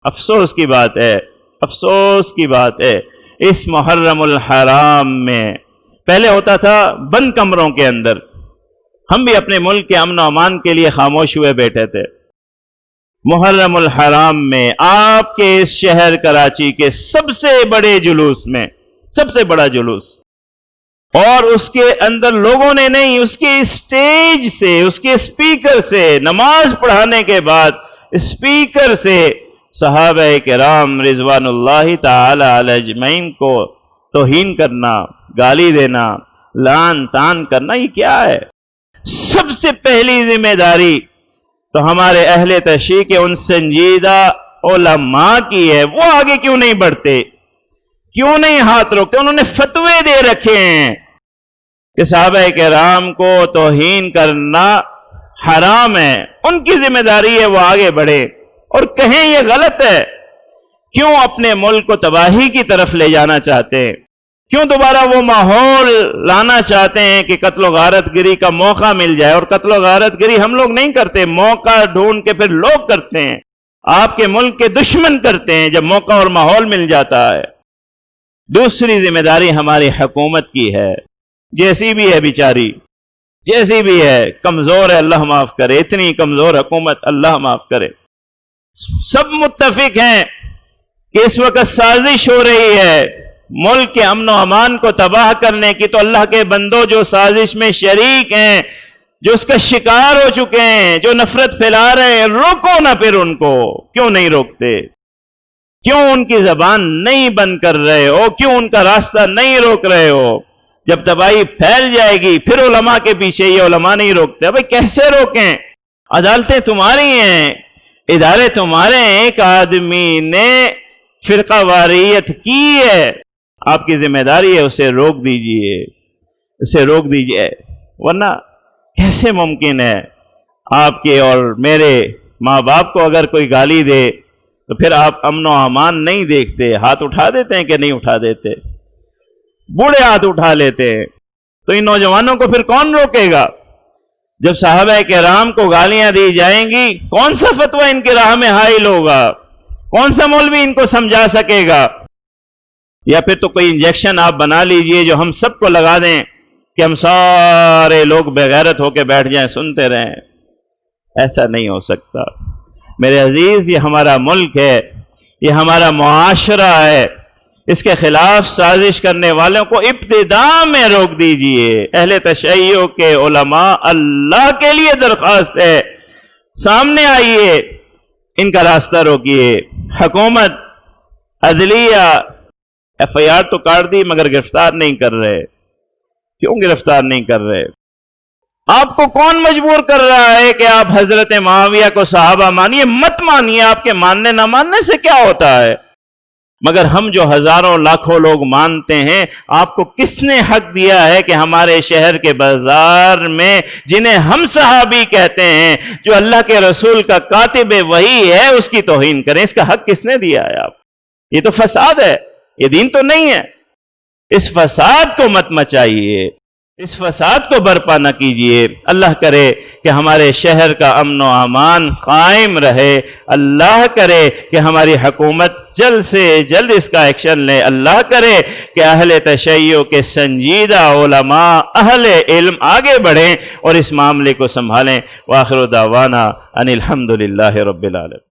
افسوس کی بات ہے، افسوس کی بات ہے، اس محرم الحرام میں پہلے ہوتا تھا بند کمروں کے اندر، ہم بھی اپنے ملک کے امن و امان کے لیے خاموش ہوئے بیٹھے تھے۔ محرم الحرام میں آپ کے اس شہر کراچی کے سب سے بڑے جلوس میں، سب سے بڑا جلوس، اور اس کے اندر لوگوں نے نہیں، اس کے اسٹیج سے، اس کے اسپیکر سے، نماز پڑھانے کے بعد اسپیکر سے صحابہ کرام رضوان اللہ تعالی علیہ اجمعین کو توہین کرنا، گالی دینا، لعن طعن کرنا، یہ کیا ہے؟ سب سے پہلی ذمہ داری تو ہمارے اہل تشریع کے ان سنجیدہ علماء کی ہے، وہ آگے کیوں نہیں بڑھتے؟ کیوں نہیں ہاتھ روکتے؟ انہوں نے فتوے دے رکھے ہیں کہ صحابہ کرام کو توہین کرنا حرام ہے، ان کی ذمہ داری ہے وہ آگے بڑھے اور کہیں یہ غلط ہے۔ کیوں اپنے ملک کو تباہی کی طرف لے جانا چاہتے ہیں؟ کیوں دوبارہ وہ ماحول لانا چاہتے ہیں کہ قتل و غارت گری کا موقع مل جائے؟ اور قتل و غارت گری ہم لوگ نہیں کرتے، موقع ڈھونڈ کے پھر لوگ کرتے ہیں، آپ کے ملک کے دشمن کرتے ہیں جب موقع اور ماحول مل جاتا ہے۔ دوسری ذمہ داری ہماری حکومت کی ہے، جیسی بھی ہے بیچاری، جیسی بھی ہے، کمزور ہے، اللہ معاف کرے، اتنی کمزور حکومت اللہ معاف کرے۔ سب متفق ہیں کہ اس وقت سازش ہو رہی ہے ملک کے امن و امان کو تباہ کرنے کی، تو اللہ کے بندوں جو سازش میں شریک ہیں، جو اس کا شکار ہو چکے ہیں، جو نفرت پھیلا رہے ہیں، روکو نہ پھر ان کو۔ کیوں نہیں روکتے؟ کیوں ان کی زبان نہیں بند کر رہے ہو؟ کیوں ان کا راستہ نہیں روک رہے ہو؟ جب تباہی پھیل جائے گی پھر علماء کے پیچھے، یہ علماء نہیں روکتے، بھائی کیسے روکیں؟ عدالتیں تمہاری ہیں، ادارے تمہارے ہیں، ایک آدمی نے فرقہ واریت کی ہے، آپ کی ذمہ داری ہے اسے روک دیجئے، اسے روک دیجئے، ورنہ کیسے ممکن ہے آپ کے اور میرے ماں باپ کو اگر کوئی گالی دے تو پھر آپ امن و امان نہیں دیکھتے، ہاتھ اٹھا دیتے ہیں کہ نہیں اٹھا دیتے؟ بوڑھے ہاتھ اٹھا لیتے ہیں، تو ان نوجوانوں کو پھر کون روکے گا؟ جب صحابہ کرام کو گالیاں دی جائیں گی، کون سا فتویٰ ان کی راہ میں حائل ہوگا؟ کون سا مولوی ان کو سمجھا سکے گا؟ یا پھر تو کوئی انجیکشن آپ بنا لیجئے جو ہم سب کو لگا دیں کہ ہم سارے لوگ بغیرت ہو کے بیٹھ جائیں، سنتے رہیں۔ ایسا نہیں ہو سکتا میرے عزیز، یہ ہمارا ملک ہے، یہ ہمارا معاشرہ ہے، اس کے خلاف سازش کرنے والوں کو ابتدا میں روک دیجئے۔ اہل تشیع کے علماء، اللہ کے لیے درخواست ہے، سامنے آئیے، ان کا راستہ روکیے۔ حکومت، عدلیہ، ایف آئی آر تو کاٹ دی مگر گرفتار نہیں کر رہے۔ کیوں گرفتار نہیں کر رہے؟ آپ کو کون مجبور کر رہا ہے کہ آپ حضرت معاویہ کو صحابہ مانیے؟ مت مانیے، آپ کے ماننے نہ ماننے سے کیا ہوتا ہے؟ مگر ہم جو ہزاروں لاکھوں لوگ مانتے ہیں، آپ کو کس نے حق دیا ہے کہ ہمارے شہر کے بازار میں جنہیں ہم صحابی کہتے ہیں، جو اللہ کے رسول کا کاتب وحی ہے، اس کی توہین کریں؟ اس کا حق کس نے دیا ہے آپ؟ یہ تو فساد ہے، یہ دین تو نہیں ہے۔ اس فساد کو مت مچائیے، اس فساد کو برپا نہ کیجیے۔ اللہ کرے کہ ہمارے شہر کا امن و امان قائم رہے، اللہ کرے کہ ہماری حکومت جلد سے جلد اس کا ایکشن لے، اللہ کرے کہ اہل تشیع کے سنجیدہ علماء، اہل علم آگے بڑھیں اور اس معاملے کو سنبھالیں۔ وآخر دعوانا ان الحمدللہ رب العالمین۔